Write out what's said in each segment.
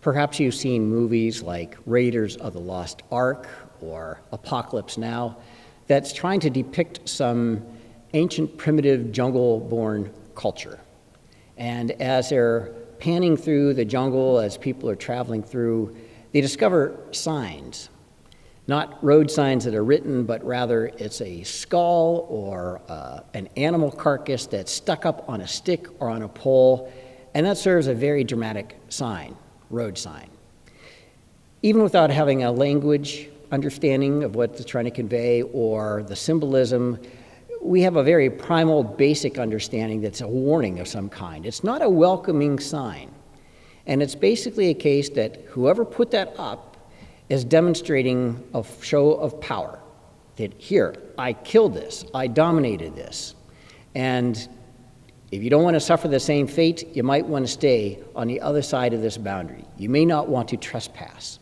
Perhaps you've seen movies like Raiders of the Lost Ark or Apocalypse Now that's trying to depict some ancient primitive jungle-born culture. And as they're panning through the jungle, as people are traveling through, they discover signs. Not road signs that are written, but rather it's a skull or an animal carcass that's stuck up on a stick or on a pole, and that serves a very dramatic sign, road sign. Even without having a language understanding of what it's trying to convey or the symbolism, we have a very primal, basic understanding that's a warning of some kind. It's not a welcoming sign, and it's basically a case that whoever put that up is demonstrating a show of power, that here, I killed this, I dominated this. And if you don't want to suffer the same fate, you might want to stay on the other side of this boundary. You may not want to trespass.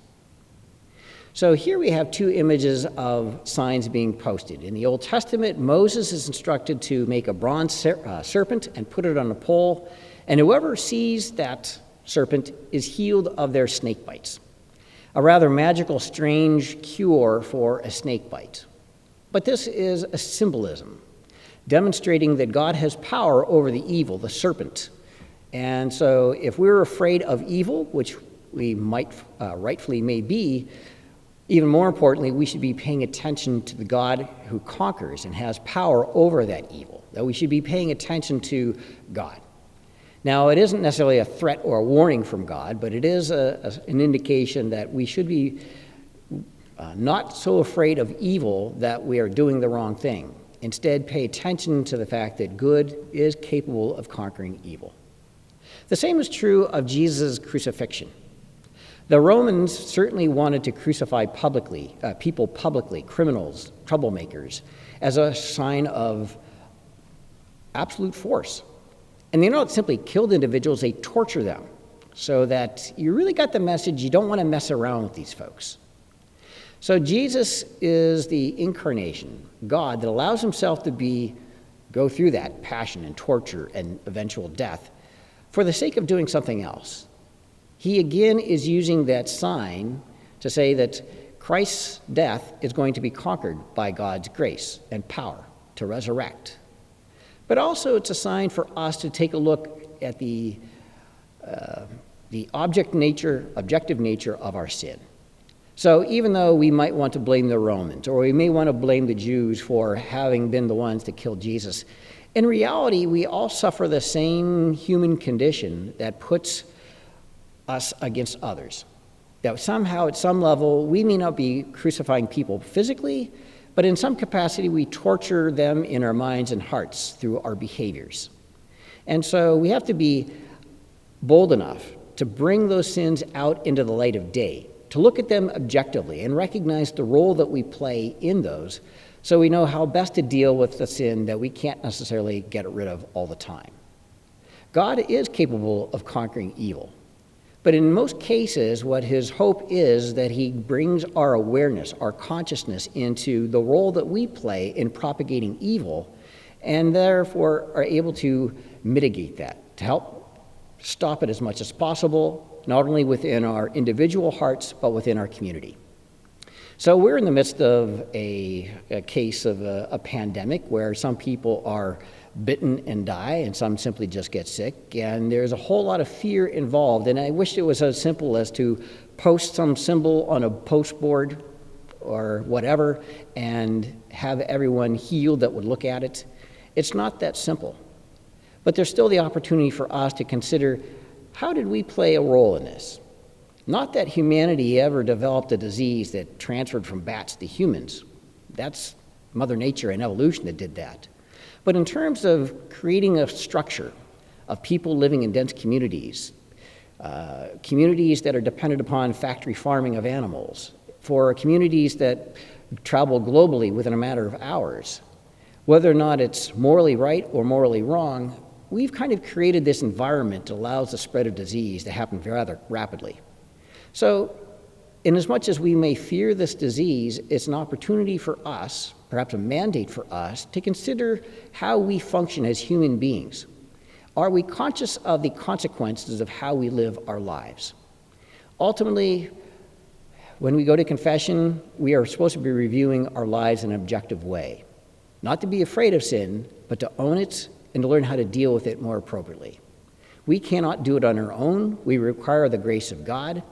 So here we have two images of signs being posted. In the Old Testament, Moses is instructed to make a bronze serpent and put it on a pole, and whoever sees that serpent is healed of their snake bites. A rather magical, strange cure for a snake bite. But this is a symbolism, demonstrating that God has power over the evil, the serpent. And so if we're afraid of evil, which we might rightfully may be, even more importantly, we should be paying attention to the God who conquers and has power over that evil, that we should be paying attention to God. Now, it isn't necessarily a threat or a warning from God, but it is an indication that we should be not so afraid of evil that we are doing the wrong thing. Instead, pay attention to the fact that good is capable of conquering evil. The same is true of Jesus' crucifixion. The Romans certainly wanted to crucify people publicly, criminals, troublemakers, as a sign of absolute force. And they don't simply kill individuals, they torture them, so that you really got the message you don't want to mess around with these folks. So Jesus is the incarnation, God, that allows himself to go through that passion and torture and eventual death for the sake of doing something else. He again is using that sign to say that Christ's death is going to be conquered by God's grace and power to resurrect. But also it's a sign for us to take a look at the objective nature of our sin. So even though we might want to blame the Romans, or we may want to blame the Jews for having been the ones that killed Jesus, in reality, we all suffer the same human condition that puts us against others. That somehow, at some level, we may not be crucifying people physically, but in some capacity, we torture them in our minds and hearts through our behaviors. And so we have to be bold enough to bring those sins out into the light of day, to look at them objectively and recognize the role that we play in those, so we know how best to deal with the sin that we can't necessarily get rid of all the time. God is capable of conquering evil. But in most cases, what his hope is that he brings our awareness, our consciousness into the role that we play in propagating evil, and therefore are able to mitigate that, to help stop it as much as possible, not only within our individual hearts, but within our community. So we're in the midst of a case of a pandemic where some people are bitten and die, and some simply just get sick, and there's a whole lot of fear involved. And I wish it was as simple as to post some symbol on a post board or whatever and have everyone healed that would look at it. It's not that simple. But there's still the opportunity for us to consider, how did we play a role in this? Not that humanity ever developed a disease that transferred from bats to humans. That's Mother Nature and evolution that did that. But in terms of creating a structure of people living in dense communities, communities that are dependent upon factory farming of animals, for communities that travel globally within a matter of hours, whether or not it's morally right or morally wrong, we've kind of created this environment that allows the spread of disease to happen rather rapidly. So, in as much as we may fear this disease, it's an opportunity for us, perhaps a mandate for us, to consider how we function as human beings. Are we conscious of the consequences of how we live our lives? Ultimately, when we go to confession, we are supposed to be reviewing our lives in an objective way. Not to be afraid of sin, but to own it and to learn how to deal with it more appropriately. We cannot do it on our own. We require the grace of God.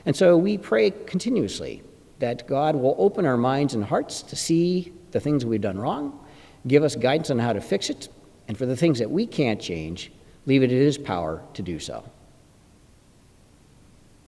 And so we pray continuously that God will open our minds and hearts to see the things we've done wrong, give us guidance on how to fix it, and for the things that we can't change, leave it in His power to do so.